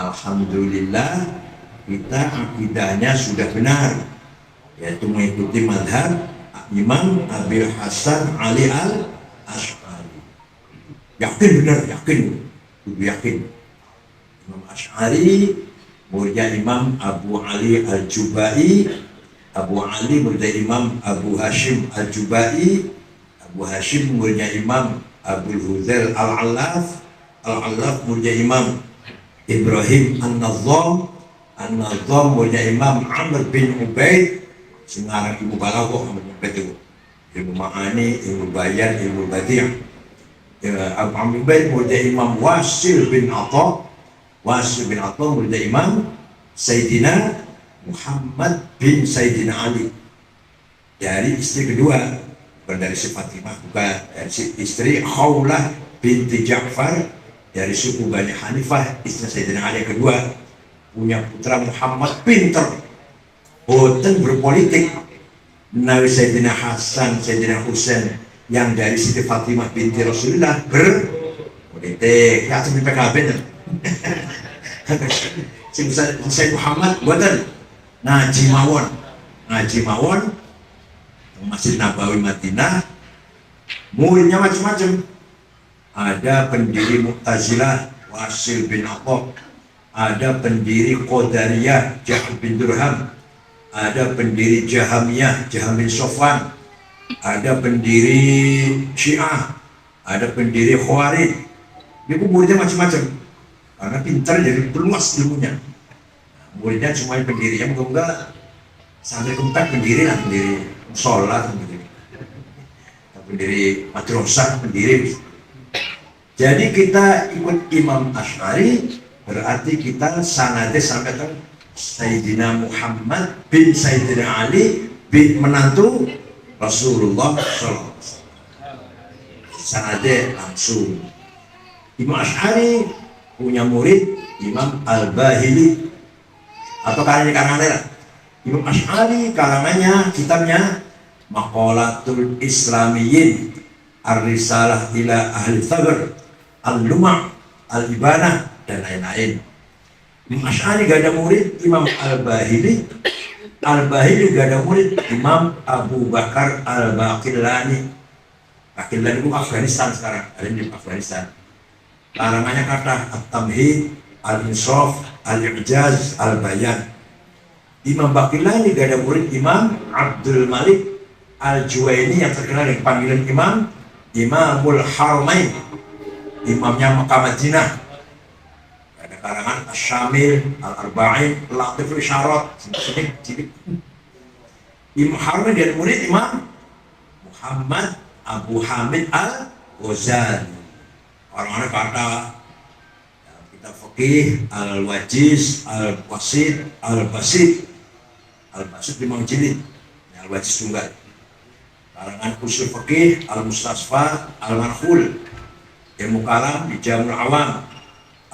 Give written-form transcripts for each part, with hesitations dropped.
Alhamdulillah kita akidahnya sudah benar, yaitu mengikuti madhab Imam Abil Hasan Ali al-Asy'ari. Yakin benar, yakin. Imam Asy'ari muridnya Imam Abu Ali al-Jubai, Abu Ali muridnya Imam Abu Hashim al-Jubai, Abu Hashim muridnya Imam Abu Huzail al-Allaf, al-Allaf muridnya Imam Ibrahim an-Nazzam, an-Nazzam muridnya Imam Amr bin Ubaid, singarang ilmu balaghah Amr bin Ubaid itu, ilmu ma'ani, ilmu bayan, ilmu badi'. Amr bin Ubaid muridnya Imam Wasil bin Atha, Wasil bin Atha muridnya Imam Sayyidina Muhammad bin Sayyidina Ali, dari istri kedua, bukan dari si Fatimah, bukan dari si istri Khawlah binti Ja'far, dari suku Bani Hanifah, istri Sayyidina Ali yang kedua. Punya putra Muhammad pinter, boten berpolitik. Nabi Sayyidina Hasan, Sayyidina Husain yang dari Siti Fatimah binti Rasulullah berpolitik. Ya, itu PKB. Sayyid Muhammad boten ngaji mawon Masjid Nabawi Madinah. Muridnya macam-macam. Ada pendiri Mu'tazilah Wasil bin Atha, ada pendiri Qadariyah Jahal bin Durham, ada pendiri Jahamiyah Jaham bin Sofwan, ada pendiri Syiah, ada pendiri Khawarij. Ini muridnya macam-macam karena pintar, jadi berluas ilmunya. Muridnya cuma pendirinya, moga-moga sampai keempat pendiri lah, pendiri sholat, pendiri madrasah, pendiri. Jadi kita ikut Imam Asy'ari, berarti kita sanadnya sampai ke Sayyidina Muhammad bin Sayyidina Ali bin menantu Rasulullah SAW. Sanadnya langsung. Imam Asy'ari punya murid Imam Al-Bahili, atau karangannya Imam Asy'ari, karangannya kitabnya Maqalatul Islamiyyin, Ar-Risalah ila Ahli Thabr, Al-Lumah, Al-Ibanah, dan lain-lain. Imam Asy'ari gak ada murid Imam Al-Bahili. Al-Bahili gak ada murid Imam Abu Bakar Al-Baqillani. Baqillani itu Afghanistan sekarang, ada di Afghanistan. Karangannya kata At-Tamhid, Al-Insaf, Al-I'jaz, Al-Bayan. Imam Baqillani gak ada murid Imam Abdul Malik Al-Juwaini yang terkenal dengan panggilan Imamul Haramain, imamnya Mekah Madinah. Ada karangan Asy-Syamil, Al-Arba'in, Latiful Isyarat. Imam Haramain dia murid Imam Muhammad Abu Hamid Al-Ghazali. Orang-orang kata kita fikih Al-Wajiz, Al-Wasit, Al-Basit. Al-Basit 5 jilid, Al-Wajiz tunggal. Karangan usul fikih Al-Mustasfa, Al-Manhul, ilmu kalam di Jamul Awam,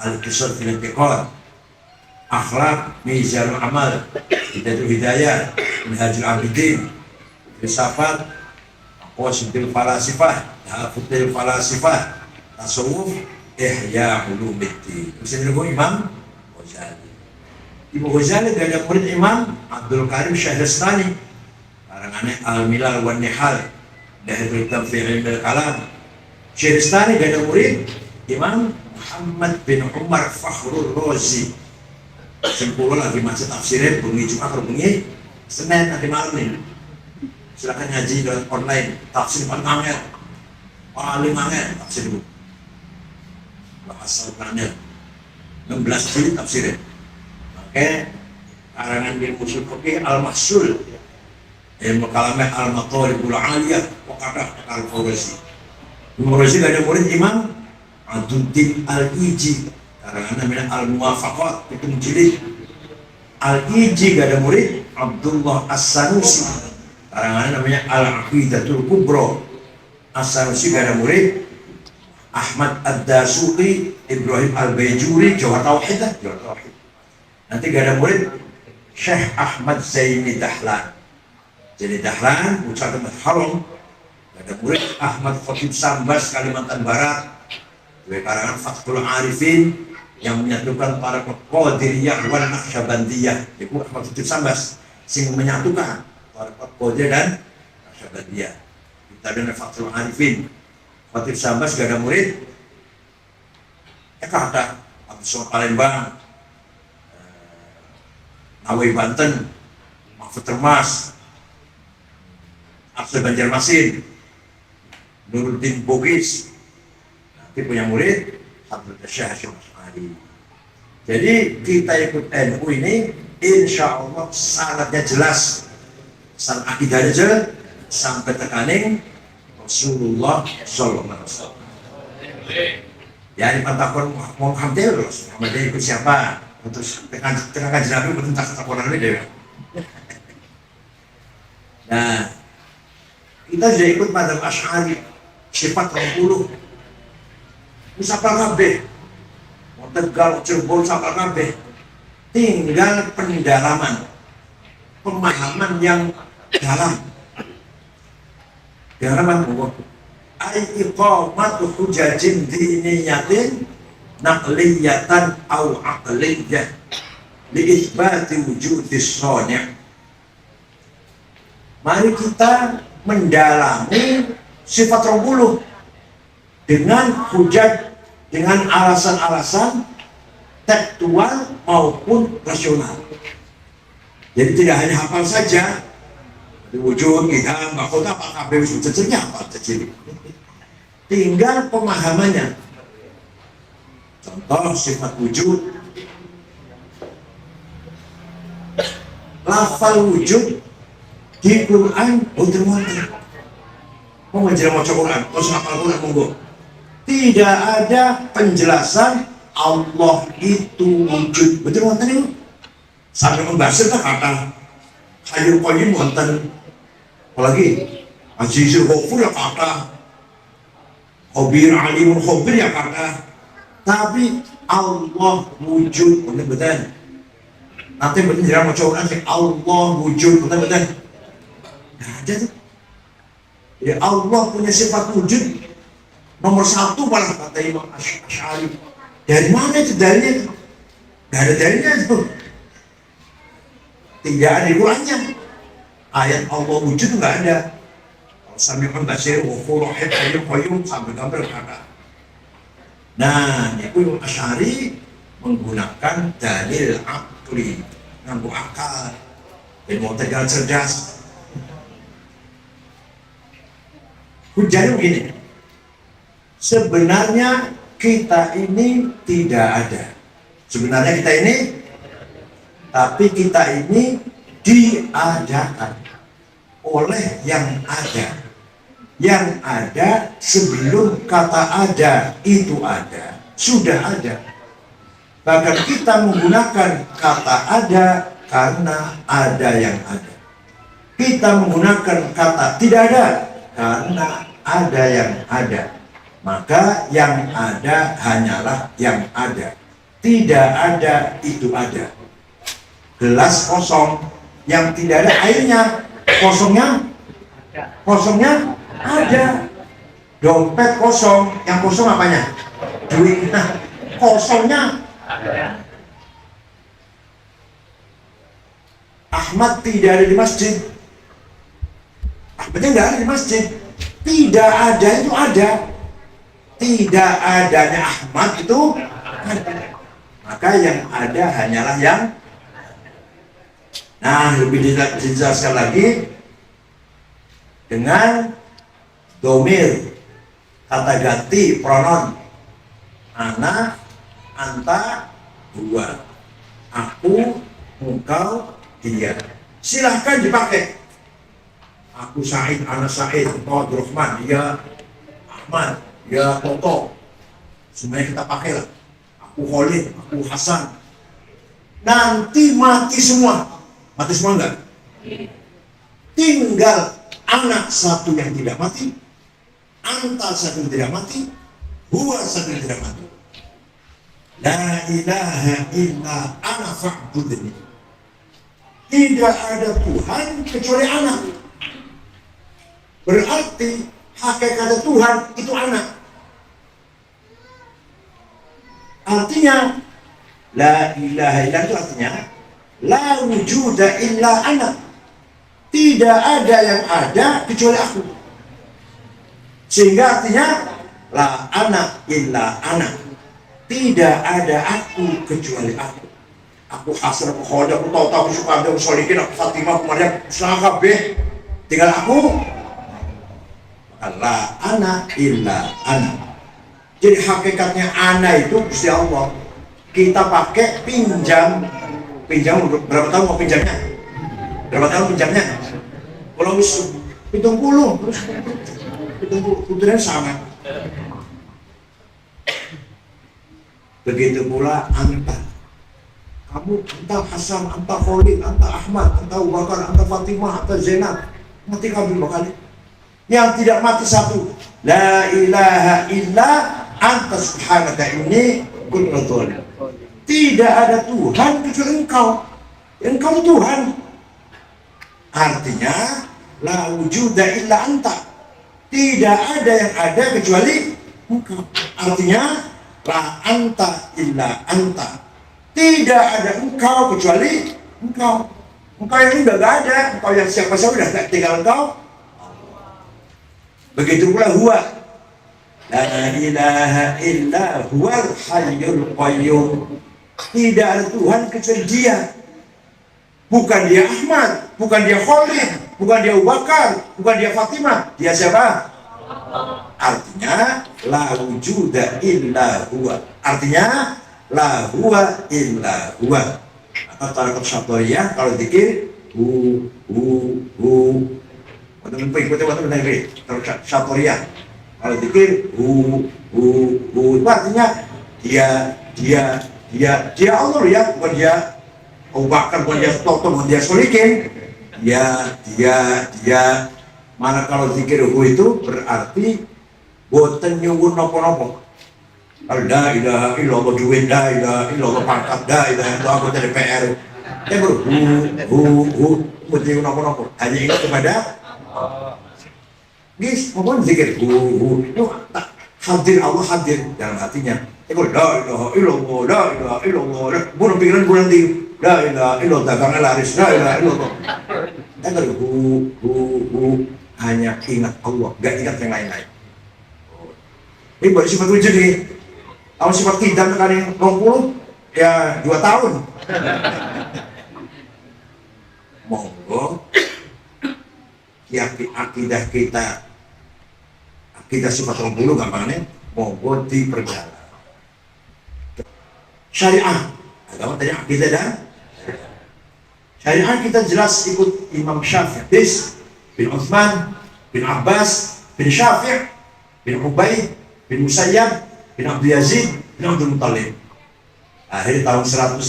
Al-Qisar fil I'tiqad, Akhlaq Mizanul Amal, Hidayatul Hidayah, Minhajul Abidin, Filsafat, Qawasidul Falasifah, Hafutul Falasifah, Tasawuf, Ihya Ulumuddin. Bisa dulu Imam Ghazali. Imam Ghazali gak ada murid Imam Abdul Karim Syahrastani, karangannya Al-Milal wan Nihal, Dahitul Kitab fi Ilmil Kalam. Syahrastani gak ada murid Imam Muhammad bin Umar Fakhrul Razi. Sempurna lagi macet tafsirnya bengi Jumat atau bengi Senin nanti malam nih. Silakan ngaji lewat online, tafsir paling angel tafsir itu. Bahasa Al-Qur'annya 16 jilid tafsirnya. Makanya karangan ilmu usul fikih Al-Mahsul, ilmu kalamnya Al-Matalibul Aliyah, Waqadah Al-Fawrazi. Imam Razi gak ada murid Imam Aduddin Al-Iji, karangan namanya Al-Muwafaqat, itu jilid. Al-Iji gak ada murid Abdullah As-Sanusi, karangan namanya Al-Aqidatul Kubra. As-Sanusi gak ada murid Ahmad Ad-Dasuqi, Ibrahim Al-Bayjuri, Jawhar Tauhid. Nanti gak ada murid Syekh Ahmad Zaini Dahlan. Jadi Dahlan, putra Tempat Haram. Gak ada murid Ahmad Khatib Sambas, Kalimantan Barat. Dua karangan Fathul Arifin, yang menyatukan para Qadiriyah wal Naqsyabandiyah. Iku Ahmad Khatib Sambas sing menyatukan para Qadir dan Naqsyabandiyah. Kita dengan Fathul Arifin. Khatib Sambas gak ada murid. Kata Abdus Somad Palembang, Nawawi Banten, Mahfud Termas, Abdul Banjarmasin, Nuruddin Bugis. Nanti punya murid Abdul Syekh Hasyim Asy'ari. Jadi kita ikut NU ini insya Allah syaratnya jelas, syarat akidahnya jelas sampai tekaning Rasulullah Sallallahu Alaihi Wasallam. Ya ini pantakon Muhammad terus, Muhammad ikut siapa? Terus tekan kajian Nabi betul tak takonan ini deh. Nah, kita sudah ikut madzhab Asy'ari sifat 20. Musafal kabeh. Mau Tegal, Cirebon, sapal kabeh. Tinggal pendalaman, pemahaman yang dalam. Dalaman Allah. Ai iqamatu hujajin diniyatin naqliyatan au aqliyah li itsbati wujudis shani'. Mari kita mendalami sifat 20 dengan hujat, dengan alasan-alasan tekstual maupun rasional. Jadi tidak hanya hafal saja, wujud, kita, mahkota, apa kabeh wis jejernya apa jejer. Tinggal pemahamannya. Contoh sifat wujud. Lafal wujud di Quran boten wonten. Mau menjelaskan maca Quran, terus hafal Quran monggo. Tidak ada penjelasan Allah itu wujud. Betul wonten itu? Sampai membahas kata Hayyul Qayyum wonten. Apalagi Azizul Ghafur ya kata, Khabir Alimul Khabir ya kata. Tapi Allah wujud betul-betul. Nanti menjelaskan maca Quran Allah wujud betul-betul. Nah, ada tuh. Ya Allah punya sifat wujud nomor 1 malah kata Imam Asy'ari. Dari mana itu dalilnya? Gak ada dalilnya itu. Tidak ada di Qurannya. Ayat Allah wujud nggak ada. Kalau Sami'un Basir, Ghafur Rahim, Hayyul Qayyum sampai gambar kata. Nah, itu Imam Asy'ari menggunakan dalil akli, nganggo akal, ilmu tegal cerdas. Hujahnya begini. Sebenarnya kita ini tidak ada. Sebenarnya kita ini, tapi kita ini diadakan oleh yang ada. Yang ada sebelum kata ada itu ada, sudah ada. Bahkan kita menggunakan kata ada karena ada yang ada. Kita menggunakan kata tidak ada karena ada yang ada. Maka yang ada hanyalah yang ada. Tidak ada itu ada. Gelas kosong yang tidak ada airnya, kosongnya ada. Dompet kosong, yang kosong apanya? Duit. Nah, kosongnya ada. Ahmad tidak ada di masjid. Ahmadnya tidak ada di masjid. Tidak ada itu ada. Tidak adanya Ahmad itu ada. Maka yang ada hanyalah yang. Nah, lebih dijelaskan lagi dengan domir, kata ganti pronoun ana, anta, dua, aku, engkau, dia. Silahkan dipakai. Aku Said, anak Said, engkau Abdurrahman, dia Ahmad, dia Toto. Semuanya kita pakai lah. Aku Khalid, aku Hasan. Nanti mati semua. Mati semua enggak? Tinggal anak satu yang tidak mati, anta satu yang tidak mati, huwa satu yang tidak mati. La ilaha illa ana fa'budni. Tidak ada Tuhan kecuali anak. Berarti hakikat Tuhan itu anak. Artinya la ilaha illallah itu artinya la wujuda illa ana. Tidak ada yang ada kecuali aku. Sehingga artinya la ana illa ana. Tidak ada aku kecuali aku. Aku Hasan, aku Khalid, aku tahu-tahu, aku Sukarno, aku Solikin, aku Fatimah, aku Maryam, usaha kabeh. Tinggal aku. La ana illa ana. Jadi hakikatnya ana itu Gusti Allah. Kita pakai pinjam berapa tahun mau pinjamnya? Berapa tahun pinjamnya? Kalau wis 70 terus 70 kemudian sama. Begitu pula anta. Kamu anta Hasan, anta Khalid, anta Ahmad, anta Abu Bakar, anta Fatimah, anta Zainab. Mati kamu bakal. Yang tidak mati satu. La ilaha illa anta subhanaka inni kuntu dzalimin. Tidak ada Tuhan kecuali Engkau. Engkau Tuhan. Artinya la wujuda illa anta. Tidak ada yang ada kecuali Engkau. Artinya la anta illa anta. Tidak ada Engkau kecuali Engkau. Engkau yang enggak ada. Engkau yang siapa saja sudah tinggal Engkau. Begitu pula huwa. La ilaha illa huwal hayyul qayyum. Tidak ada Tuhan kecuali Dia. Bukan dia Ahmad, bukan dia Khalid, bukan dia Abu Bakar, bukan dia Fatimah. Dia siapa? Artinya la wujuda illa huwa. Artinya la huwa illa huwa. Atau tarekat Syathariyah kalau dikir hu. Teman pengikutnya waktu negeri tarekat Syathariyah. Kalau dikir hu. Itu artinya dia Allah ya, bukan dia Abu Bakar, bukan dia Toto, bukan dia Solikin. Dia. Mana kalau zikir hu itu berarti boten nyuwun nopo-nopo. La ilaha illallah duit, la ilaha illallah pangkat, la ilaha illallah anggota DPR. Ya bro, hu, boten nyuwun nopo-nopo. Hanya ingat kepada guys, mohon zikir hu. Hadir Allah hadir dalam hatinya. Ego la ilaha illallah, la ilaha illallah. Bunuh pikiran bulan di la ilaha illallah dagangan laris, la ilaha illallah. Ego hu. Hanya ingat Allah, gak ingat yang lain-lain. Ini baru sifat wujud nih. Kalau sifat tidak kali 20 ya 2 tahun. Monggo akidah kita sifat 20 gampangnya monggo diperdalam. Syariah, agama tadi akidah dan syariah kita jelas ikut Imam Syafi'i bin Utsman bin Abbas bin Syafi'i bin Ubaid bin Musayyab bin Abdul Yazid bin Abdul Muttalib. Akhir tahun 150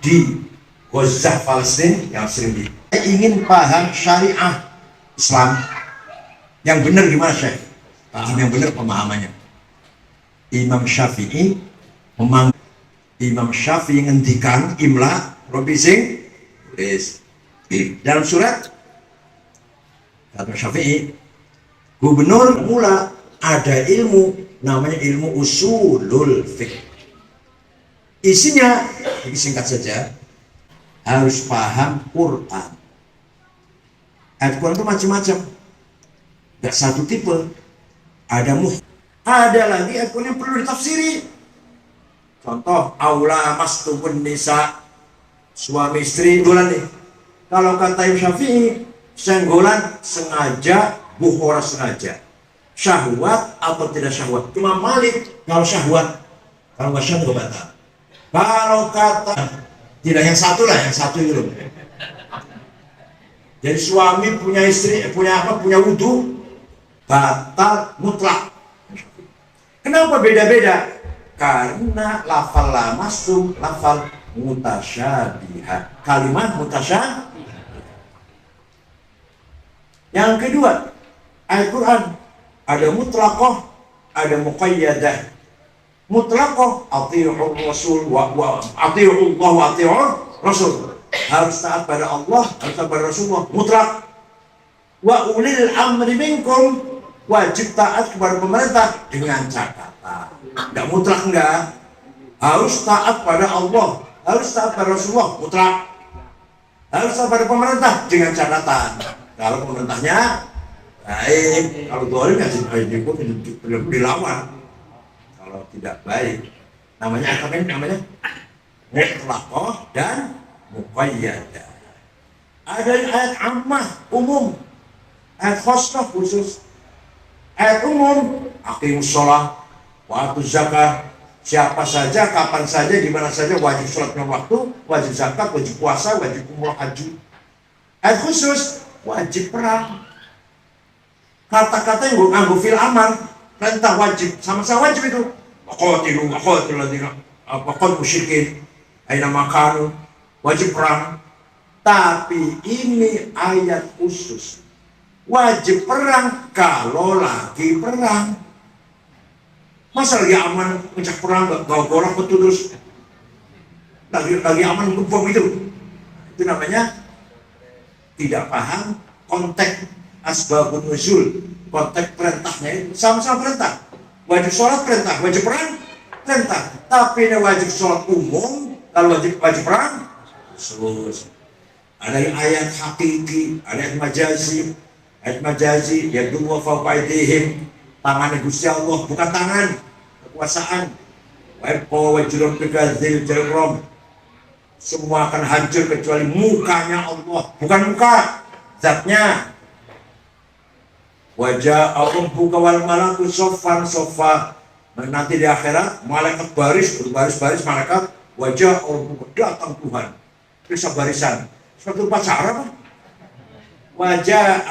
di Gaza Palestina yang sering ingin paham syariah Islam yang benar gimana Syekh? Paham yang benar pemahamannya. Imam Syafi'i ngendikan imla Robi sing tulis dalam surat kata Syafi'i, gubernur mula ada ilmu namanya ilmu usulul fiqh. Isinya ini singkat saja, harus paham Quran. Ayat Quran itu macam-macam, gak satu tipe. Ada lagi ayat Quran yang perlu ditafsiri. Contoh aula mastubun nisa, suami istri golan nih. Kalau kata Imam Syafi'i, senggolan sengaja, bukhora sengaja. Syahwat atau tidak syahwat. Imam Malik kalau syahwat, kalau nggak syahwat nggak batal. Kalau kata tidak yang satu lah, yang satu itu. Jadi suami punya istri, punya wudu, batal mutlak. Kenapa beda-beda? Karena lafal lamasum, lafal mutasyabihat. Kalimat mutasyabih. Yang kedua, ayat Quran ada mutlaqah, ada muqayyadah. Mutlaqah athi'ur rasul wa athi'u Allah wa athi'ur rasul. Harus taat pada Allah, harus taat pada Rasulullah. Mutlaq. Wa ulil amri minkum, wajib taat kepada pemerintah dengan catatan. Enggak mutlak enggak. harus taat pada Allah, harus taat pada Rasulullah, mutlak. Harus taat pada pemerintah dengan catatan. Kalau pemerintahnya baik, kalau zalim ya dilawan. Kalau tidak baik, namanya apa ini? Namanya mutlaqah dan muqayyadah. Ada ayat ammah umum, ayat khassah khusus. Ayat umum, aqimus shalah wa atuz zakah. Siapa saja, kapan saja, di mana saja wajib sholat lima waktu, wajib zakat, wajib puasa, wajib umrah haji. Ayat khusus, wajib perang. Kata-kata yang nganggo fil amar, perintah wajib, sama-sama wajib itu. Qatilu ladina qad musyrikin aina makanu, wajib perang. Tapi ini ayat khusus. Wajib perang kalau lagi perang. Masa lagi aman mencak perang gak golak betul terus lagi aman bom itu namanya tidak paham konteks asbabun nuzul, konteks perintahnya itu sama-sama perintah. Wajib sholat perintah, wajib perang perintah. Tapi ini wajib sholat umum, kalau wajib perang khusus. Ada ayat hakiki, ada ayat majazi. Ayat majazi ya dua fawqaidihim, tangan Gusti Allah, bukan tangan kekuasaan. Wajurun bigadzil jalrom, semua akan hancur kecuali mukanya Allah, bukan muka zatnya. Wajah Allah buka wal malaku sofan sofa, nanti di akhirat malaikat baris malaikat. Wajah Allah buka, datang Tuhan periksa barisan seperti upacara apa? Wajah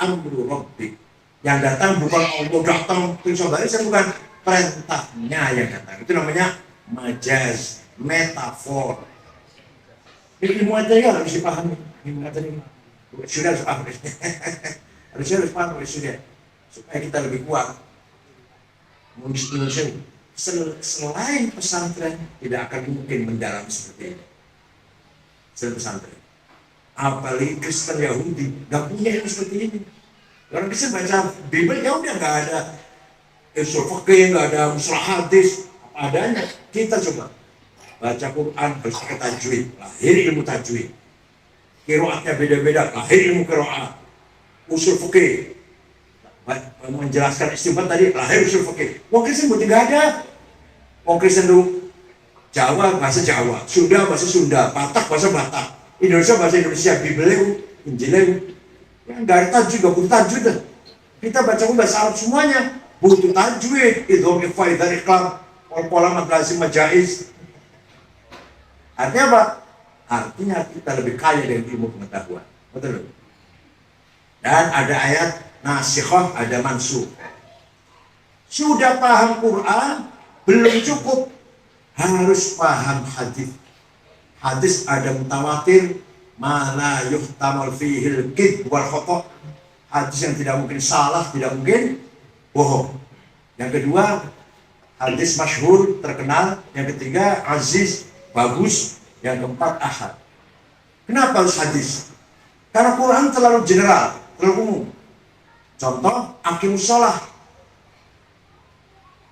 amru rabbik, yang datang bukan Allah datang periksa barisan, bukan, perintahnya yang datang. Itu namanya majaz, metafor. Ilmu material harus dipahami. Ilmu material sudah harus paham. harus paham sudah, supaya kita lebih kuat. Indonesia selain pesantren tidak akan mungkin mendalam seperti ini. Selain pesantren, apalagi Kristen Yahudi nggak punya ilmu seperti ini. Orang Kristen baca Bible ya udah, nggak ada usul fikih, nggak ada usul hadis, apa adanya. Kita coba baca Quran harus pakai tajwid, lahir ilmu tajwid. Qiraatnya beda-beda, lahir ilmu qiraat. Usul fikih, menjelaskan istinbat tadi, lahir usul fikih. Wong Kristen berarti nggak ada. Wong Kristen dulu Jawa bahasa Jawa, Sunda bahasa Sunda, Batak bahasa Batak, Indonesia bahasa Indonesia, Bible, Injil, ya nggak ada tajwid, nggak butuh tajwid. Kita baca bahasa Arab semuanya butuh tajwid. Idhom ifaidah iklam pola madrasih majais. Artinya apa? Artinya kita lebih kaya dengan ilmu pengetahuan. Betul. Dan ada ayat nasikhah, ada mansukh. Sudah paham Quran belum cukup, harus paham hadis. Hadis ada mutawatir, ma la yuhtamal fihil kidb wal khata'. Hadis yang tidak mungkin salah, tidak mungkin bohong. Yang kedua, hadis masyhur, terkenal. Yang ketiga, aziz, bagus. Yang keempat, ahad. Kenapa harus hadis? Karena Quran terlalu general, terlalu umum. Contoh, aqimus shalah,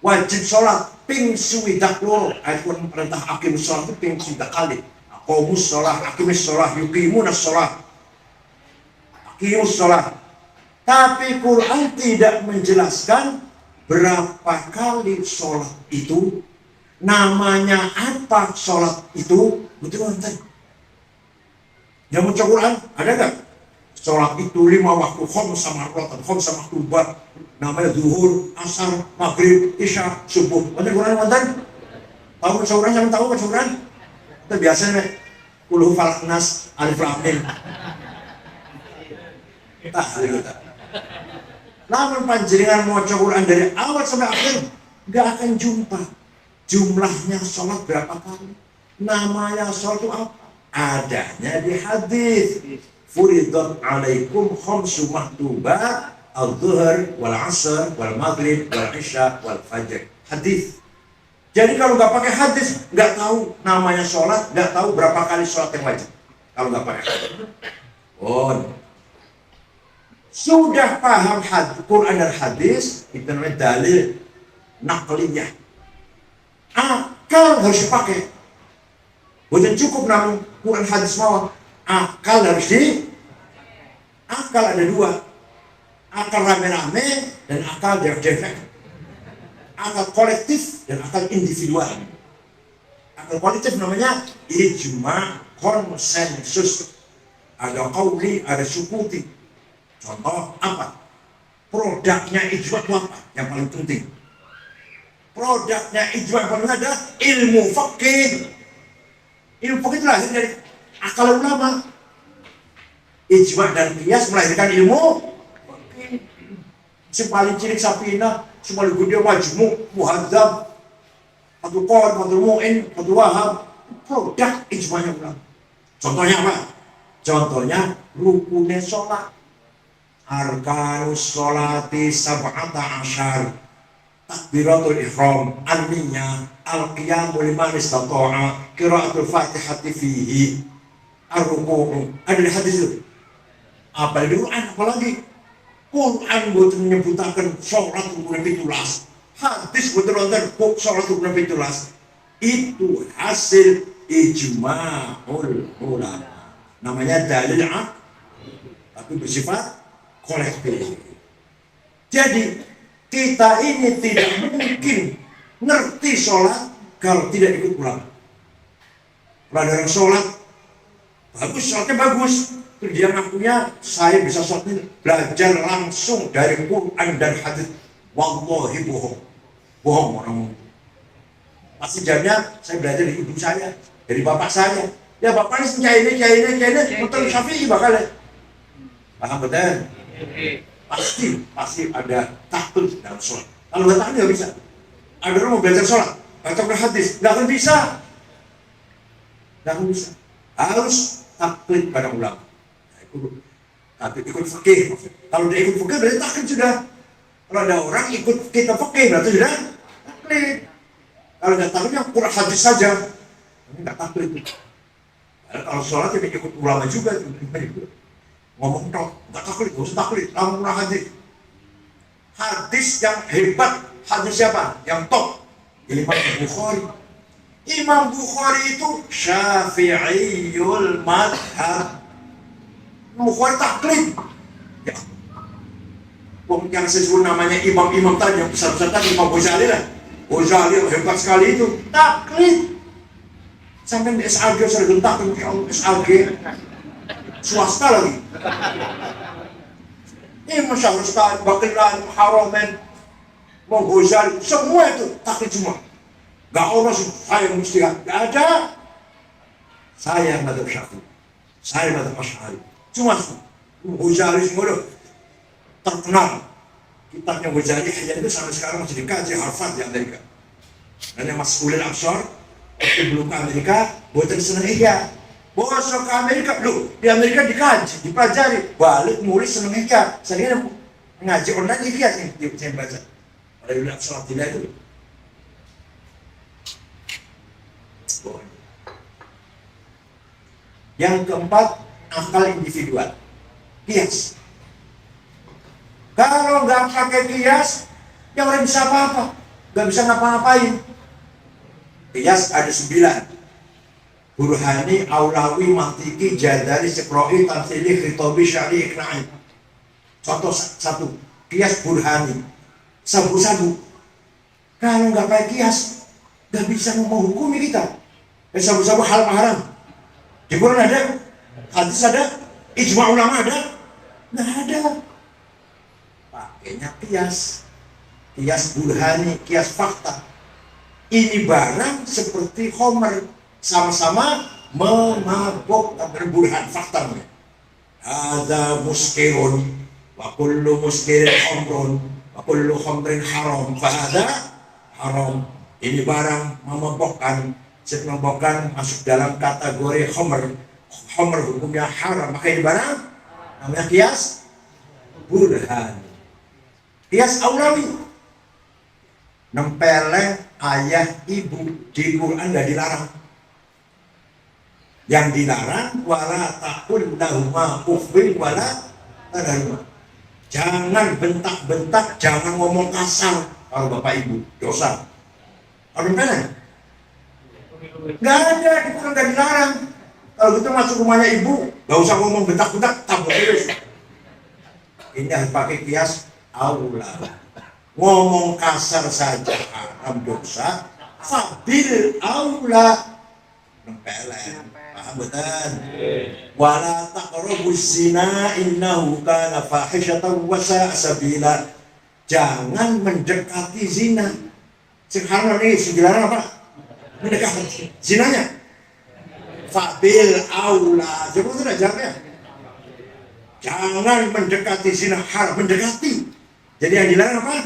wajib sholat ping suwidak loro. Ayat Quran perintah aqimus shalah itu ping suwidak kali. Aqamus shalah, aqimus shalah, yuqimunas shalah, aqimus shalah. Tapi Quran tidak menjelaskan berapa kali sholat itu, namanya apa sholat itu. Betul kan? Yang baca Quran ada nggak? Sholat itu 5 waktu, khamsa marratan, khamsa maktubat, namanya zuhur, asar, maghrib, isya, subuh. Baca Quran mantan? Tahu baca Quran? Yang tahu baca Quran? Itu biasanya kulhu falak nas alif lam mim. Namun panjenengan mau baca Quran dari awal sampai akhir nggak akan jumpa jumlahnya sholat berapa kali, namanya sholat itu apa, adanya di hadis. Furidat alaikum khamsu mahdubat al-zuhur wal asr wal maghrib wal isya wal fajr. Hadis. Jadi kalau nggak pakai hadis, nggak tahu namanya sholat, nggak tahu berapa kali sholat yang wajib. Kalau nggak pakai hadis. Oh, sudah paham hadis, Quran dan hadis, itu namanya dalil naqliyah. Akal harus dipakai. Bukan cukup namun Quran hadis mawon. Akal harus akal ada dua. Akal rame-rame dan akal def-defek. Akal kolektif dan akal individual. Akal kolektif namanya ijma, konsensus. Ada qauli, ada sukuti. Contoh apa? Produknya ijma itu apa? Yang paling penting. Produknya ijma yang paling adalah ilmu fikih. Ilmu fikih itu lahir dari akal ulama. Ijma dan qiyas melahirkan ilmu fikih. Si paling cilik Sapina, si paling gede Majmu, Muhadzab, Fathul Qadir, Fathul Mu'in, Fathul Wahab. Produk ijma'nya ulama. Contohnya apa? Contohnya rukunnya sholat. Arkanus sholati sab'ata asyar. Takbiratul ihram, an-niyah, al-qiyamu liman istata'a, qiraatul fatihati fihi, ar-ruku'u. Ada di hadis itu. Apa di Quran? Apalagi Quran buat menyebutakan sholat rukunnya pitulas. Hadis buat nonton sholat rukunnya pitulas. Itu hasil ijma'ul ulama. Namanya dalil tapi bersifat kolektif. Jadi kita ini tidak mungkin ngerti sholat kalau tidak ikut ulama. Kalau ada orang sholat bagus, sholatnya bagus, dia ngakunya saya bisa sholat ini belajar langsung dari Quran dan hadis. Wallahi bohong orang. Pasti jawabnya saya belajar dari ibu saya, dari bapak saya. Ya bapaknya cahaya betul Syafi'i bakal. Paham betul? Pasti ada takut dalam sholat. Kalau nggak takut nggak bisa. Ada orang mau belajar sholat, baca hadis, nggak akan bisa. Harus taklid pada ulama. Ikut fikih. Kalau dia ikut fikih berarti taklid sudah. Kalau ada orang ikut kita fikih berarti sudah taklid. Kalau nggak taklidnya Quran hadis saja, ini nggak taklid. Kalau sholat ya ikut ulama juga. Ngomong tok, nggak taklid, nggak usah taklid, langsung Quran hadis. Hadis yang hebat, hadis siapa? Yang top, Imam Bukhari. Imam Bukhari itu Syafi'iyul madhab. Bukhari taklid. Ya, yang saya sebut namanya imam-imam tadi, yang besar-besar tadi, Imam Ghazali lah. Ghazali yang hebat sekali itu taklid. Sampai di SAG saya gentak, SAG swasta lagi. Ini Masyahrul Ustaz, Baqilan, Haramen, Imam Ghazali, semua itu taklid semua. Gak orang saya yang mesti, gak ada. Saya yang madhab Syafi'i, saya madhab Asy'ari. Cuma Ghazali semua itu terkenal. Kitabnya Ghazali itu sampai sekarang masih dikaji Harvard di Amerika. Dan yang Mas'ulil Absar sebelum ke Amerika, buatan seneng ihya. Bosok ke Amerika, loh di Amerika dikaji, dipelajari, balik nulis seneng ihya. Saya ngaji online ihya saya baca. Pada bilang sholat tidak itu. Yang keempat, akal individual. Kias. Kalau nggak pakai kias, yang orang bisa apa-apa, nggak bisa ngapa-ngapain. Kias ada 9. Burhani, Aulawi, Mantiki, Jadali, Sikroi, Tamthili, Khitobi, Syari, Iqna'i. Contoh satu, kias Burhani, sabu-sabu. Kalau nggak pakai kias, nggak bisa menghukumi kita. Sabu-sabu hal haram. Di Quran ada, hadis ada, ijma ulama ada, nggak ada. Pakainya kias Burhani, kias fakta. Ini barang seperti Homer, sama-sama memabukkan berburhan fakta. Ada muskirun, wa kullu muskirin khamrun, wa kullu khamrin haram, fahada haram. Ini barang memabukkan, masuk dalam kategori Homer. Homer hukumnya haram, maka ini barang namanya kias burhan. Kias aulawi, nempeleng ayah ibu di Quran nggak dilarang. Yang dilarang wala takun lahuma uffin wala tadharuma. Jangan bentak-bentak, jangan ngomong kasar kalau bapak ibu, dosa. Kalau nempeleng Nggak ada, itu kan nggak dilarang. Kalau gitu masuk rumahnya ibu, nggak usah ngomong bentak-bentak, tabur terus. Ini harus pakai kias aula. Ngomong kasar saja haram dosa, fabil aula. Nempelen, paham betul? Wala taqrabuz zina innahu kana fahishatan wa sa'a sabila. Jangan mendekati zina. Sekarang ini dilarang apa? Mendekati zinanya. Fabil aula. Coba sudah jawabnya. Jangan mendekati zina, haram mendekati. Jadi yang dilarang apa?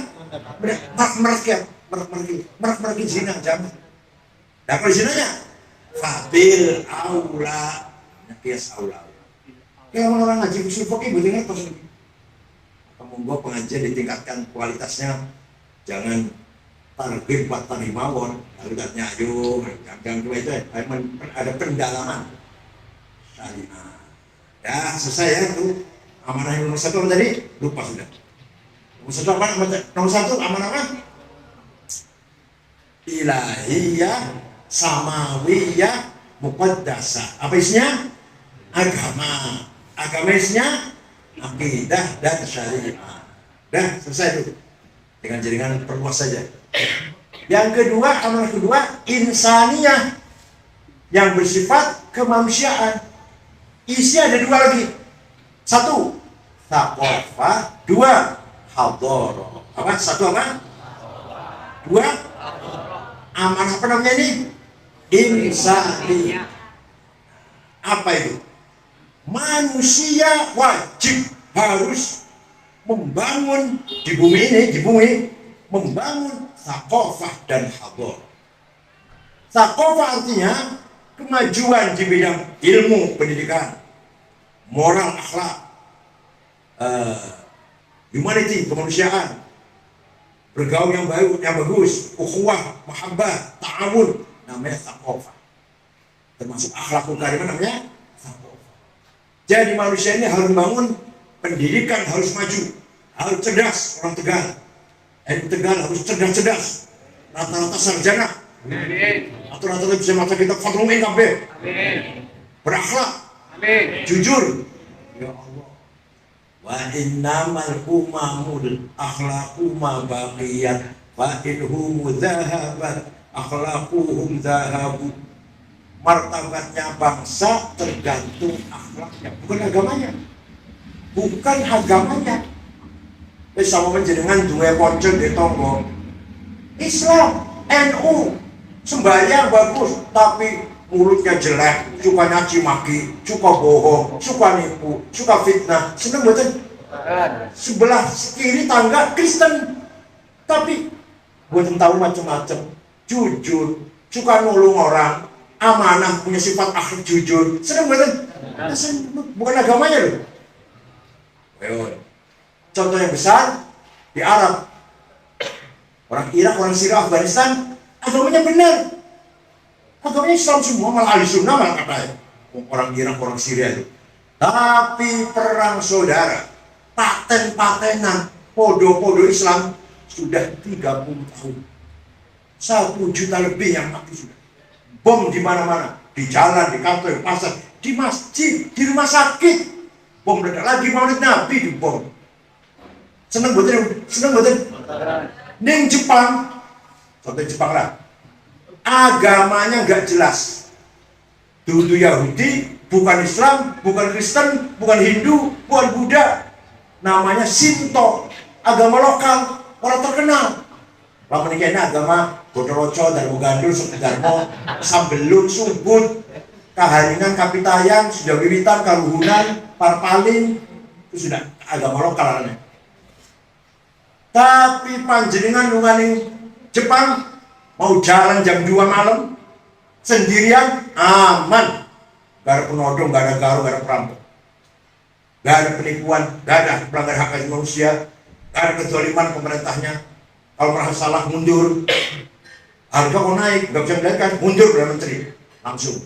Merak-meraki zina, jangan. Nah kalau zinanya fabil aula, kias aula. Kayak orang ngaji usul fikih betul pas ini. Monggo pengajian ditingkatkan kualitasnya, jangan target buat tanimawon, targetnya ayo, jangan cuma itu, ada pendalaman syariah. Ya selesai ya itu amanah yang nomor 1 tadi lupa sudah. Nomor satu amanah apa? Ilahiyah, samawiyah, muqaddasah. Apa isinya? Agama. Agama isinya akidah dan syariah. Dah selesai itu. Dengan jaringan perluas saja. Yang kedua, amanah kedua, insaniyah, yang bersifat kemanusiaan. Isi ada 2 lagi. 1, thaqafah. 2, hadharah. Apa? 1 apa? 2, amanah apa namanya ini? Insani. Apa itu? Manusia wajib harus membangun di bumi membangun thaqafah dan hadharah. Thaqafah artinya kemajuan di bidang ilmu, pendidikan, moral, akhlak, humanity, kemanusiaan, bergaul yang bagus, ukhuwah, mahabbah, ta'awun, namanya thaqafah. Termasuk akhlakul karimah namanya thaqafah. Jadi manusia ini harus membangun pendidikan, harus maju, harus cerdas. Orang Tegal, Tegal harus cerdas, rata-rata sarjana, atau rata-rata bisa baca kitab Fathul Mu'in kabeh, berakhlak, jujur. Ya Allah. Wa innamal umamul akhlaquma baqiyat fa inhum dhahabat akhlaquhum dhahabu. Martabatnya bangsa tergantung akhlaknya, bukan agamanya. Sama menjenengan dua pocong di tonggo Islam, NU, sembahyang bagus, tapi mulutnya jelek, suka nyaci maki, suka bohong, suka nipu, suka fitnah. Seneng betul. Sebelah kiri tangga Kristen, tapi buatan tahu macam-macam, jujur, suka nolong orang, amanah, punya sifat akhlak jujur. Seneng betul. Bukan agamanya loh. Contoh yang besar di Arab, orang Irak, orang Syria, Afghanistan, agamanya benar, agamanya Islam semua, malah ahli sunnah malah katanya orang Irak, orang Syria itu. Tapi perang saudara, paten-patenan, podo-podo Islam sudah 30 tahun, 1 juta lebih yang mati sudah. Bom di mana-mana, di jalan, di kantor, di pasar, di masjid, di rumah sakit, bom meledak lagi, maulid Nabi di bom. Seneng betul. Ning Jepang, contoh Jepang lah, agamanya nggak jelas. Dulu Yahudi, bukan Islam, bukan Kristen, bukan Hindu, bukan Buddha, namanya Shinto, agama lokal, orang terkenal. Lama ini agama Godoroco, Darmo Gandul, Sudarmo, Sambelun, Subut, Kaharingan, Kapitayan, sudah wiwitan, Karuhunan, Parpaling, itu sudah agama lokal namanya. Tapi panjenengan nunganing Jepang mau jalan jam 2 malam sendirian aman, gak ada penodong, gak ada garu, gak ada perampok, gak ada penipuan, gak ada pelanggar hak asasi manusia, gak ada kezaliman pemerintahnya. Kalau merasa salah mundur, harga mau naik, gak bisa mendapatkan, mundur Perdana Menteri langsung.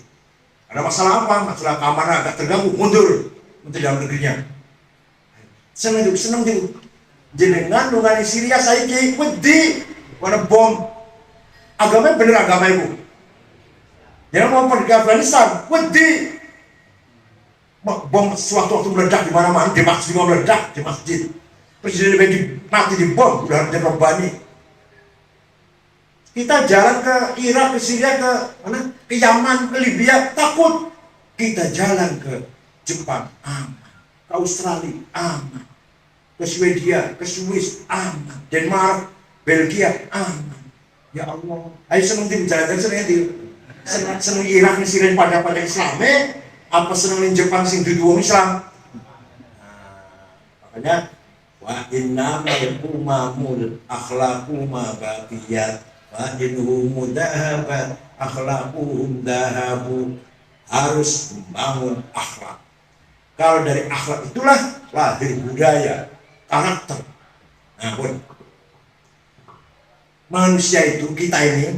Ada masalah apa? Masalah keamanan agak terganggu, mundur Menteri Dalam Negerinya. Senang juga. Jenengan nungan Syria saiki wedi mana bom. Agamanya bener agama ibu. Yang mau pergi ke Afghanistan, wedi. Bom suatu waktu meledak di mana-mana, di masjid mau meledak di masjid. Presiden mati di bom, udah ada Robbani. Kita jalan ke Irak, ke Syria, ke mana? Ke Yaman, ke Libya, takut. Kita jalan ke Jepang, aman. Ke Australia, aman. Ke Swedia, ke Swiss, aman. Denmark, Belgia, aman. Ya Allah, ayo seneng di jalan-jalan seneng di seneng Irak, Syria pada Islam, apa seneng di Jepang sing dudu wong Islam. Makanya wa innamal umamul akhlaqu ma baqiyat wa inhum dahabat akhlaquhum dahabu. Harus membangun akhlak. Kalau dari akhlak itulah lahir budaya, karakter. Nah, manusia itu, kita ini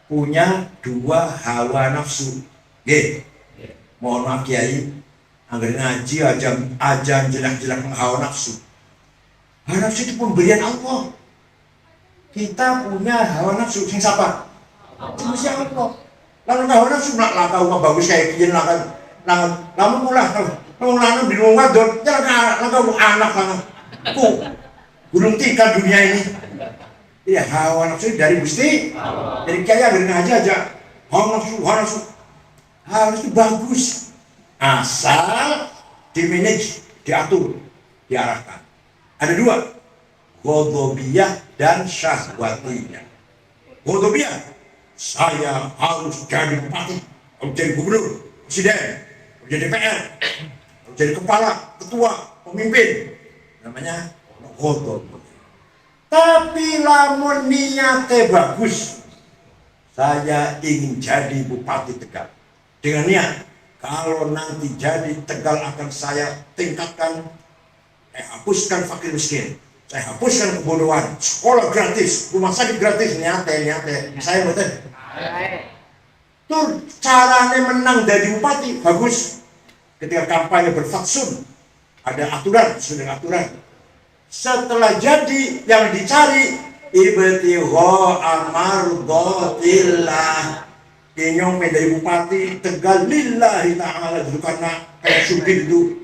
punya dua hawa nafsu. Mohon maaf Kiai, anggaran ngaji ajan jelek-jelek hawa nafsu. Hawa nafsu itu pemberian Allah. Kita punya hawa nafsu, sing siapa? Itu Allah. Lalu hawa nafsu nak lakau mah bagus kayak gini lakan lamun mulah lamun lanang di rumah dot jangan lakau anak lanang ku gunung tingkat dunia ini. Iya, hawa nafsu dari Gusti, dari Kiai dari ngaji aja. Hawa nafsu harus bagus, asal dimanage, diatur, diarahkan. Ada dua, ghadabiyah dan syahwatiyah. Ghadabiyah, saya harus jadi bupati, harus jadi gubernur, presiden, harus jadi DPR, harus jadi kepala, ketua, pemimpin. Namanya ghadabiyah. Tapi lamun niatnya bagus, saya ingin jadi bupati Tegal. Dengan niat, kalau nanti jadi Tegal akan saya tingkatkan, saya hapuskan fakir miskin, saya hapuskan kebodohan, sekolah gratis, rumah sakit gratis, niatnya, saya betul. Tuh caranya menang dari bupati, bagus. Ketika kampanye berfatsun, ada aturan, sudah aturan. Setelah jadi yang dicari ibtigha amardatillah. Inyong menjadi bupati Tegal lillahi ta'ala itu karena kayak subid itu.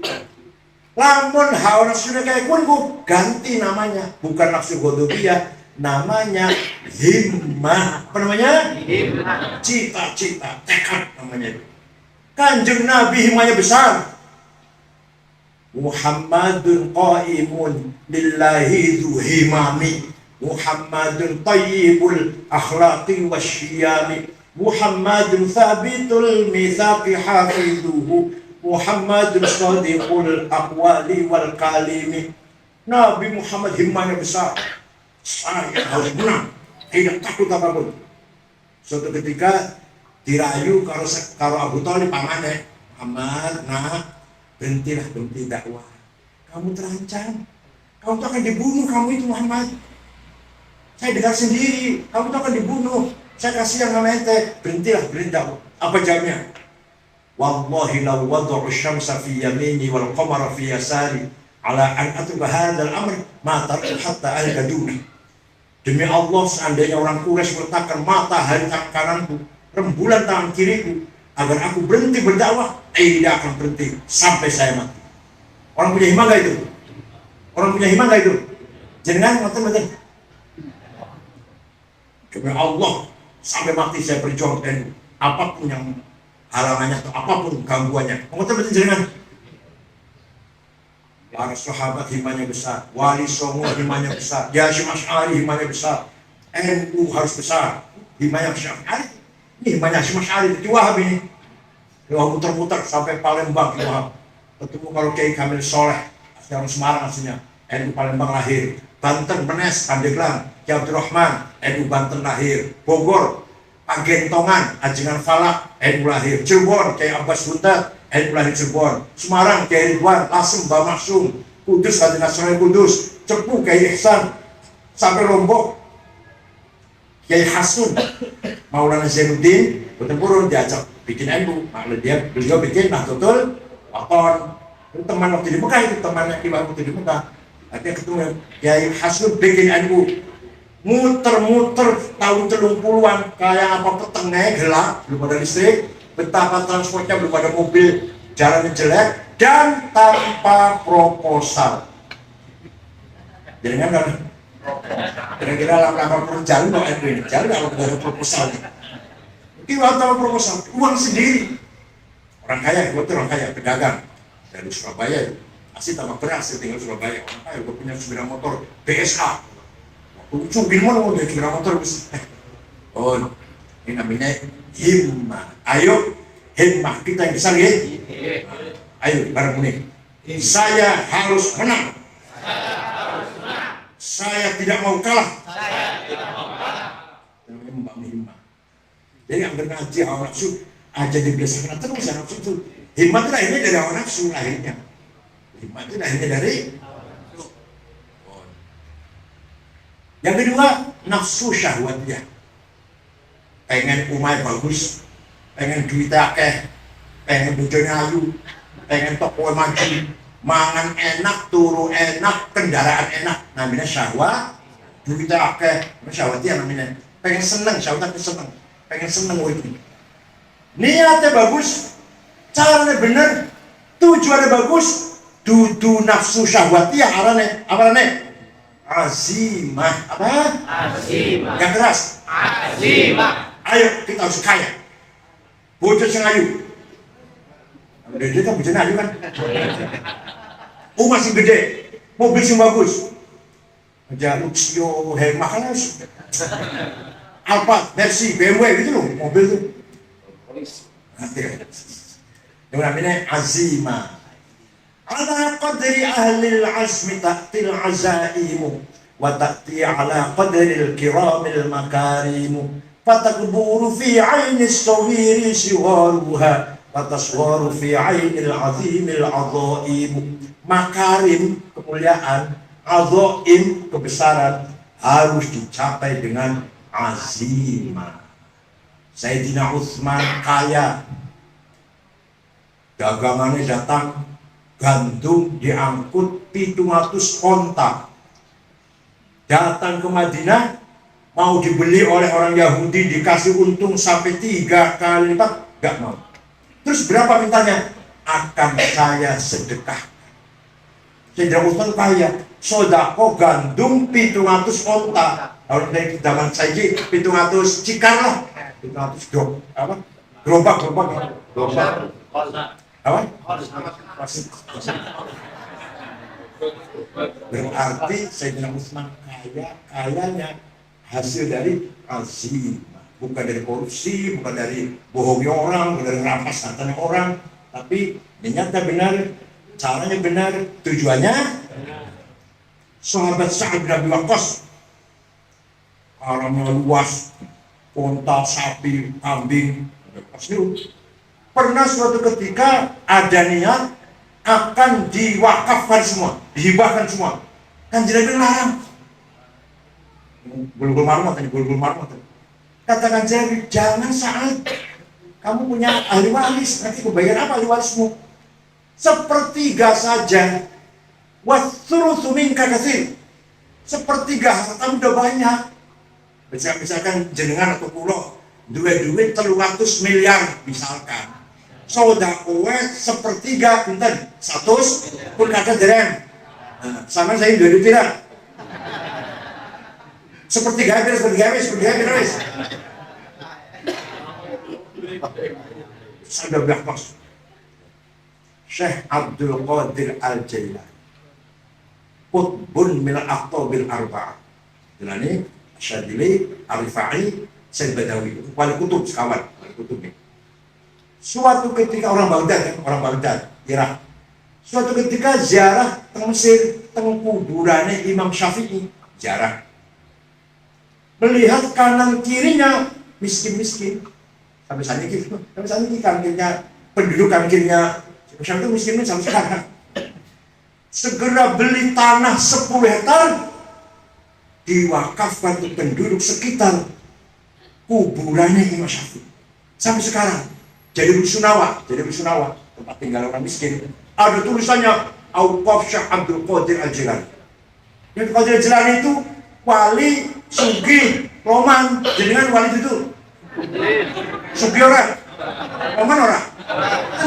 Lamun hawa nafsu kayak kunku ganti namanya, bukan nafsu ghadabiyah, namanya himmah. Apa namanya? Himmah. Cita-cita, tekad namanya itu. Kanjeng Nabi himmahnya besar. Muhammadun qaimun lillahi dhu himami. Muhammadun tayyibul akhlaqi wasyiyami. Muhammadun thabitul mithaqi hafidhuhu. Muhammadun sadiqul aqwali wal kalimi. Nabi Muhammad himmahnya besar. Saya harus menang, tidak takut apapun. Suatu ketika dirayu karo Abu Thalib pamane, Muhammad, nak, berhenti dakwah. Kamu terancam. Kamu tuh akan dibunuh, kamu itu Muhammad. Saya dengar sendiri, kamu tuh akan dibunuh. Saya kasih yang namanya ente, berhentilah dakwah. Apa jamnya? Wallahi law wada'u syamsa fi yamini wal qamara fi yasari ala an atruka hadzal amr ma taraktu hatta al-kaduni. Demi Allah, seandainya orang Quraisy meletakkan matahari tangan kananku, rembulan tangan kiriku, agar aku berhenti berdakwah, tidak akan berhenti sampai saya mati. Orang punya himang gak itu? Orang punya himang gak itu? Jangan mati. Demi Allah, sampai mati saya berjuang dan apapun yang halangannya atau apapun gangguannya. Mengatakan jangan. Para sahabat himanya besar, Wali Songo himanya besar, Hasyim Asy'ari himanya besar, NU harus besar, himanya Asy'ari. Ini himanya Hasyim Asy'ari di Wahab ini. Wahab muter-muter sampai Palembang di Wahab. Ketemu kalau Kiai Kamil Soleh, orang Semarang aslinya, NU Palembang lahir. Banten Menes, Pandeglang, Kiai Abdurrahman, NU Banten lahir. Bogor, Pagentongan, Ajengan Falak, NU lahir. Cirebon, Kiai Abbas Buntat, NU lahir Cirebon. Semarang, Kiai Ridwan, Lasem, Bamaksum. Kudus, Hadi Nasional Kudus. Cepu, Kiai Ihsan. Sampai Lombok, Kiai Hasun, Maulana Zainuddin, Betul diajak bikin NU. Beliau bikin Nahdlatul Wathon. Itu teman waktu di Mekah, itu temannya Kiai waktu di Mekah. Akhirnya ketemu Kiai Hasun bikin NU. muter-muter tahun 30-an kayak apa petengnya gelap, belum ada listrik, betapa transportnya belum ada mobil, jalannya jelek dan tanpa proposal. Jadi kan kira-kira lama-lama jalan kok ini jalan kalau ada proposal. Itu tanpa proposal, uang sendiri. Orang kaya, gue tuh orang kaya, pedagang dari Surabaya, asli tambah beras, tinggal Surabaya. Orang kaya, gue punya sepeda motor BSA. Cubin mana mau dari sepeda motor? Oh, ini namanya himmah. Ayo, himmah kita yang besar ya. Ayo, bareng ini. Saya harus menang. Saya tidak mau kalah. Namanya membangun himmah. Jadi yang bernaji awal nafsu aja dibiasakan terus nafsu itu. Himmah itu lahirnya dari awal nafsu lahirnya. Himmah itu lahirnya dari. Yang kedua, nafsu syahwatnya. Pengen umai bagus, pengen duit akeh, pengen bojone ayu, pengen toko maju, mangan enak, turu enak, kendaraan enak. Namanya syahwat, duit akeh, syahwatnya namanya. Pengen seneng, syahwatnya seneng. Pengen seneng itu. Niatnya bagus, caranya bener, tujuannya bagus, dudu nafsu syahwatnya arane azimah. Apa? Azimah. Yang keras. Azimah. Ayo kita harus kaya. Bocah sing ayu. Dia kan bocah ayu kan. Rumah sing gede, mobil sing bagus. Aja Luxio, Hermah kan harus. Alfa, Mercy, BMW gitu loh, mobil tuh. Yang namanya azimah. Ala qadri ahli al-azmi ta'til azaimu wa ta'ti ala qadri al-kiramil makarimu fatakburu fi ayni as-sawiri siwaruha fataswaru fi ayni al-azimil azaimu. Makarim, kemuliaan, azaim, kebesaran harus dicapai dengan azimah. Sayyidina Utsman kaya, dagangannya datang, gandum diangkut 700 onta. Datang ke Madinah, mau dibeli oleh orang Yahudi, dikasih untung sampai 3 kali lipat, gak mau. Terus berapa mintanya? Akan saya sedekah. Sayyidina Utsman kaya, sodako gandum 700 onta. Kalau dari zaman saya 700 cikar lah, 700 gerobak apa? Berarti Sayyidina Utsman kayanya hasil dari azimah, bukan dari korupsi, bukan dari bohongnya orang, bukan dari rampas hartanya orang, tapi niatnya benar, caranya benar, tujuannya. Sahabat Sa'ad bin Abi Waqqas, alamnya luas, onta, sapi, kambing, pernah suatu ketika ada niat akan diwakafkan semua, dihibahkan semua. Kan jadi larang. Bulbul marmot. Katakan jadi jangan Sa'ad. Kamu punya ahli waris, nanti kubayar apa ahli warismu? Sepertiga saja. Wathulutsu minka katsir. Sepertiga hartamu udah banyak. Misalkan jenengan atau pulau duit 300 miliar misalkan. Sodakowe sepertiga pinten 100 pun kata derem. Sama saya duit tidak. Sepertiga habis. Saya udah Syekh Abdul Qadir Al-Jailani, Qutbun min al-aqtabil arba'ah. Jelani, Syadili, Al-Rifai, Sayyid Badawi, wali kutub sekawan, wali kutub ini. Suatu ketika orang Baghdad, Irak. Suatu ketika ziarah teng Mesir, teng kuburannya Imam Syafi'i, ziarah. Melihat kanan kirinya miskin-miskin. Sampai saat ini kanan kirinya penduduk, kanan kirinya Syafi'i itu miskin sampai sekarang. Segera beli tanah 10 hektar, diwakafkan untuk penduduk sekitar kuburannya Imam Syafi'i. Sampai sekarang jadi Rusunawa, tempat tinggal orang miskin. Ada tulisannya Auqaf Syekh Abdul Qadir Al-Jilani. Yang Qadir Al-Jilani itu wali Sugi, Roman, jenengan wali itu. Sugi ora, Roman ora.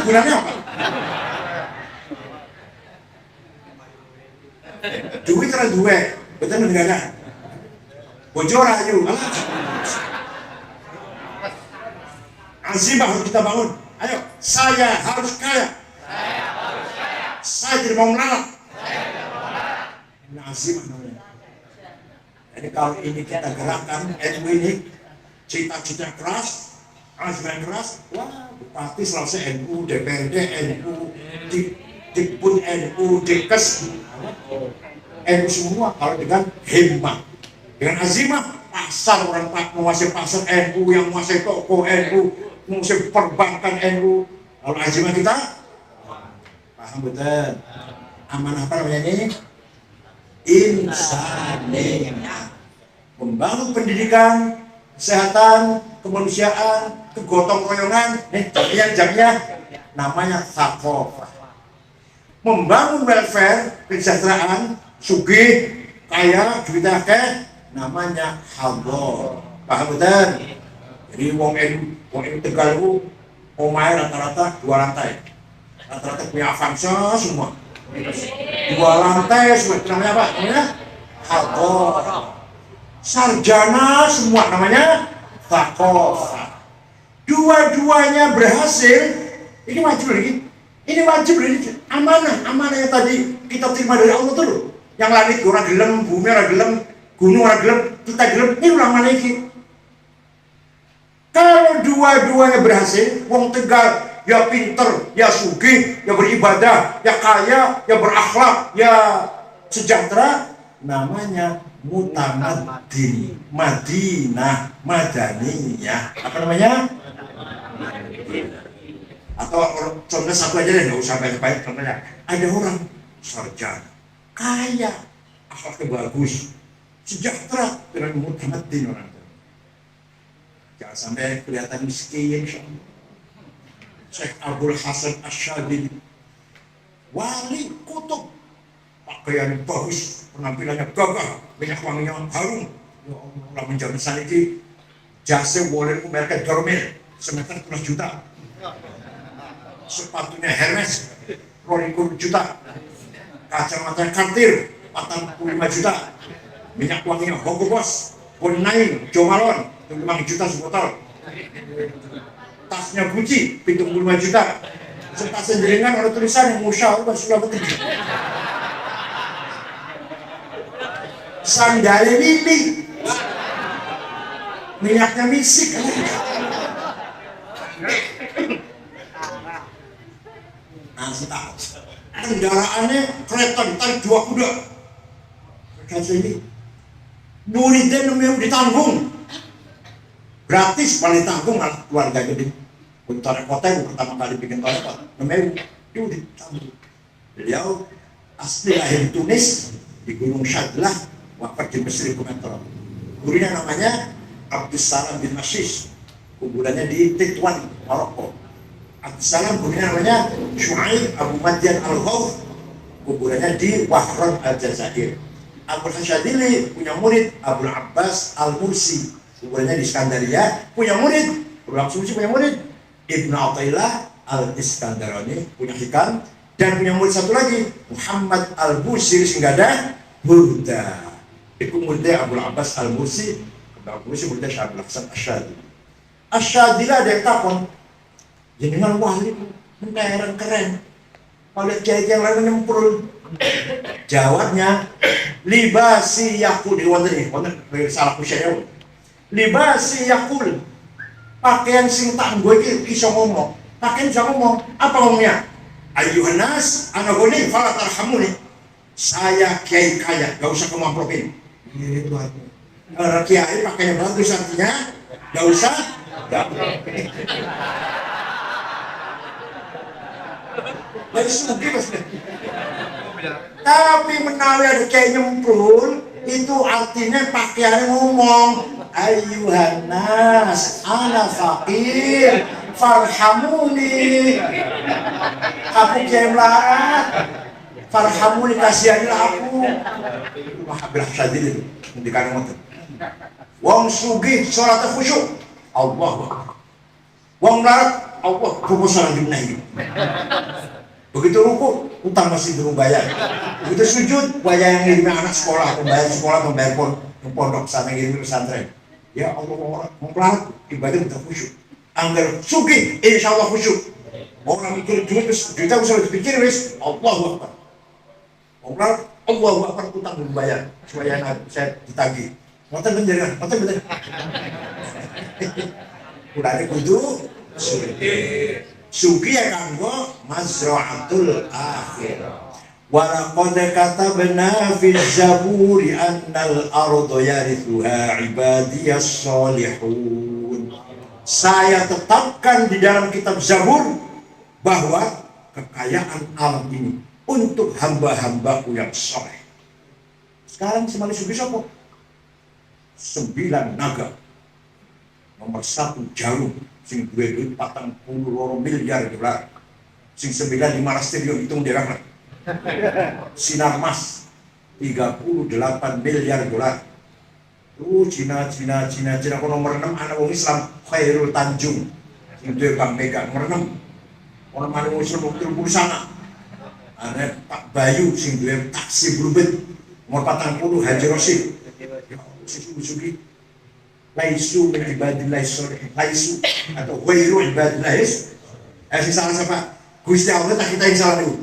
Gunanya apa? Duit ora duwe, betul negara. Bojo ora ayu. Azimah harus kita bangun. Ayo, saya harus kaya. Saya tidak mau melarat. Ini azimah namanya. Jadi kalau ini kita gerakkan, NU ini cita-cita keras, azimah keras, wah bupati selesai NU, DPRD NU, Dikbud NU, Dikes NU semua. Kalau dengan himmat, dengan azimah, pasar orang menguasai pasar NU, yang menguasai toko NU, menguasai perbankan NU. Kalau azimah kita paham betul. Amanah apa namanya ini? Insaniyah. Membangun pendidikan, kesehatan, kemanusiaan, kegotong royongan, jamiah, namanya thaqafah. Membangun welfare, kesejahteraan, sugih, kaya, duit akeh, namanya hadar. Paham betul? Jadi wong Tegal itu omahe rata-rata 2 lantai. Rata-rata punya Avanza semua. 2 lantai semua. Namanya apa? Namanya hadar. Sarjana semua namanya thaqafah. Dua-duanya berhasil. Ini wajib lagi. Ini wajib lagi. Amanah yang tadi kita terima dari Allah tuh loh. Yang langit ora gelem, bumi ora gelem, gunung ora gelem, kita gelem. Ini ulama lagi. Kalau dua-duanya berhasil, wong Tegal ya pinter, ya sugih, ya beribadah, ya kaya, ya berakhlak, ya sejahtera, namanya mutamaddin, Madinah, Madaniyah. Apa namanya? Atau contoh satu aja deh, nggak usah banyak-banyak. Contohnya, ada orang sarjana, kaya, akhlaknya bagus, sejahtera, dengan mutamaddin orang. Jangan sampai kelihatan miskin. Syekh Abdul Hasan Asyadili, wali kutub, pakaian bagus, penampilannya gagah, minyak wanginya harum. Ya Allah, menjamin saniki jasa boleh mereka dormil semeter 12 juta, sepatunya Hermes 20 juta, kacamata Cartier 45 juta, minyak wanginya Hugo Boss, Bonain, Jomalon 5 juta sebotol, tasnya Gucci 75 juta, tas sendirian ada tulisan yang musyawarah sudah betul. Sandalnya Lili, minyaknya misik. Nanti tahu. Kendaraannya kereta ditarik 2 kuda. Kereta ini muridnya namanya ditanggung. Gratis paling tanggung malah keluarga gede. Untuk kota yang pertama kali bikin toilet, namanya itu ditanggung. Beliau asli lahir di Tunis, di Gunung Syadlah, wafat di Mesir Kumetro. Gurunya namanya Abdussalam bin Mashish, kuburannya di Titwan, Maroko. Abdussalam gurunya namanya Syu'aib Abu Madian Al-Khawf, kuburannya di Wahran Al-Jazair. Abdul Hasyadili punya murid Abdul Abbas Al-Mursi, kuburannya di Skandaria. Punya murid Abdul Abbas punya murid Ibnu Athaillah Al-Iskandarani, punya hikam. Dan punya murid satu lagi Muhammad Al-Busiri Singgada Burda. Itu muridnya Abdul Abbas Al-Mursi. Abdul Mursi muridnya Syekh Abdul Hasan Asyadili. Asyadili ada yang takon, jenengan wali mentereng keren, kalau lihat kiai yang lain nyemprul. Jawabnya, libasi yakul di wonten ini, wonten salah kusyaya. Libasi yakul, pakaian sing tak nggo iki iso ngomong. Pakaian bisa ngomong. Apa ngomongnya? Ayuhan nas, ana goni fala tarhamuni. Saya kiai kaya, gak usah kamu amplopin. Itu artinya. Kiai pakainya bagus artinya, gak usah. Jadi sugi maksudnya. Tapi menawi ada kayak nyemprul, itu artinya pakaiannya ngomong, ayuhan nas, ana fakir, farhamuni. Aku kiai melarat, farhamuni, kasihanilah aku. Wah, belah saja itu, di kanan motor. Wong sugih salat khusyuk, Allahu Akbar. Wong melarat, Allah ruku salat dimenahi. Begitu ruku, utang masih belum bayar. Begitu sujud, bayar yang ngirim anak sekolah, membayar pondok sana ngirim pesantren. Ya Allah, wong melarat ibadah udah khusyuk. Angger sugih, insya Allah khusyuk. Orang mikir duit juta usah dipikir wis, Allahu Akbar. Wong melarat, Allahu Akbar utang belum bayar, supaya saya ditagih. Ngoten bener, ngoten bener. Kulane kudu sugi ya kanggo mazra'atul akhirah. Wa laqad katabna fil zaburi annal arda yarithuha ibadiyas sholihun. Saya tetapkan di dalam kitab Zabur bahwa kekayaan alam ini untuk hamba-hambaku yang soleh. Sekarang semali sugi sapa? 9 naga. Nomor 1 Jarum sing duwe duit 42 miliar dolar. Sing 9 5 triliun hitung dirang. Sinarmas 38 miliar dolar. Cina ko nomor 6 anak wong Islam Khairul Tanjung sing duwe Bank Mega nomor 6. Ono manung Islam wong sana. Ada Pak Bayu sing duwe taksi Blubet nomor 40 Haji Rosid. Sugi laisu min ibadillah sholih, laisu atau ghairu ibadillah salah siapa? Gusti Allah tak kita yang salah dulu.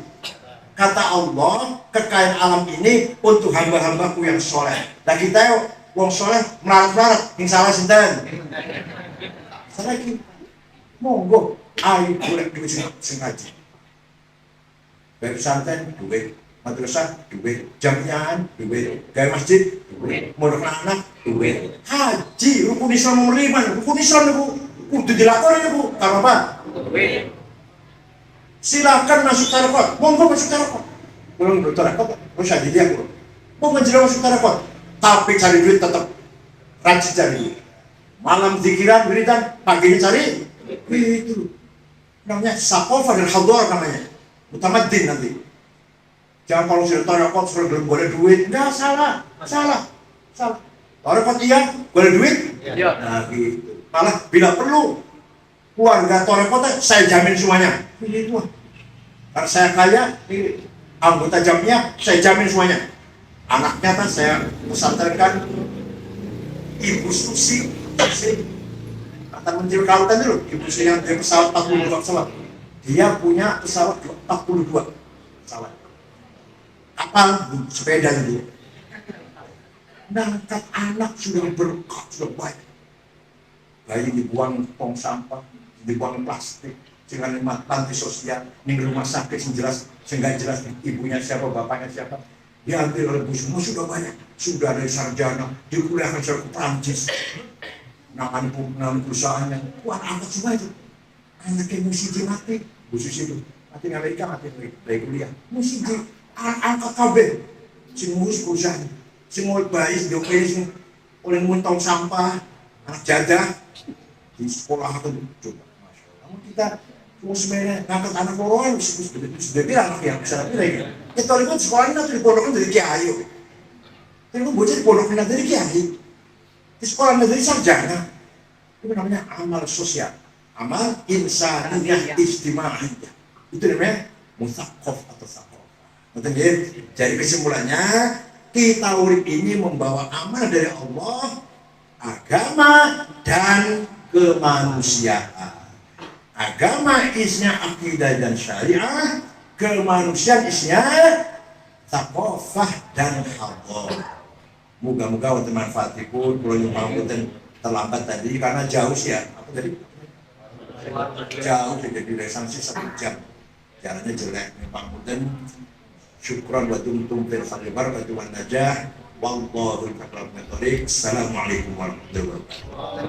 Kata Allah, kekayaan alam ini untuk hamba-hambaku yang soleh. Nah kita wong soleh melarat-melarat yang salah sinten. Salah lagi monggo ayo golek duit sing ngaji. Bayar pesantren duit, madrasah duit, jamiah duit, gaya masjid duit, mondok anak duit, haji rukun Islam nomor 5, rukun Islam niku kudu dilakoni niku karo apa? Duit. Silakan masuk tarekot, monggo masuk tarekot. Belum tarekot, wis jadi dia kulo. Mau menjelang masuk tarekot, tapi cari duit tetap rajin cari duit. Malam zikiran, wiridan, paginya cari itu. Namanya sakofa dan hador namanya. Mutamadin nanti. Jangan kalau sudah tarekot sudah belum boleh duit, enggak salah. Tarekot iya, boleh duit? Iya. Nah gitu. Malah bila perlu keluarga tarekot saya jamin semuanya. Itu. Karena saya kaya, anggota jamnya saya jamin semuanya. Anaknya kan saya pesantrenkan Ibu Susi, kata Menteri Kelautan dulu, Ibu Susi yang dari pesawat 42 pesawat. Dia punya pesawat 42 pesawat. Kapal, sepeda dulu. Ngangkat anak sudah berkah, sudah baik. Bayi dibuang tong sampah, dibuang plastik, dengan panti sosial, di rumah sakit yang jelas, sehingga jelas ibunya siapa, bapaknya siapa. Diambil oleh semua sudah banyak, sudah dari sarjana, dikuliahkan secara ke Prancis. Namanya perusahaan yang kuat angkat semua itu. Anaknya musisi mati, khusus itu mati di Amerika, mati dari kuliah. Musisi angkat kabel, sing ngurus perusahaan, sing ngurus bayi, dokter, sing oleh muntong sampah, anak jadah di sekolah itu coba. Masya Allah. Namun kita sebenarnya ngangkat anak orang sudah bilang anak yang bisa pilih. Kita itu sekolahnya nanti dipondokkan dari kiai. Tapi itu bocah dipondokkan dari kiai. Di sekolah negeri sarjana. Itu namanya amal sosial. Amal insaniyah ijtimaiyah. Itu namanya musaqqaf atau saqaf. Jadi kesimpulannya, kita urip ini membawa amal dari Allah, agama dan kemanusiaan. Agama isinya akidah dan syariah, kemanusiaan isinya saqafah dan hadar. Moga-moga wonten manfaatipun. Kula nyuwun terlambat tadi karena jauh sih ya. Apa tadi? Jauh jadi dari sanksi 1 jam. Jalannya jelek. Pangapunten. Syukran wa tumtum fil khairi barakatuh wan najah. Wallahu a'lam. Assalamualaikum warahmatullahi wabarakatuh.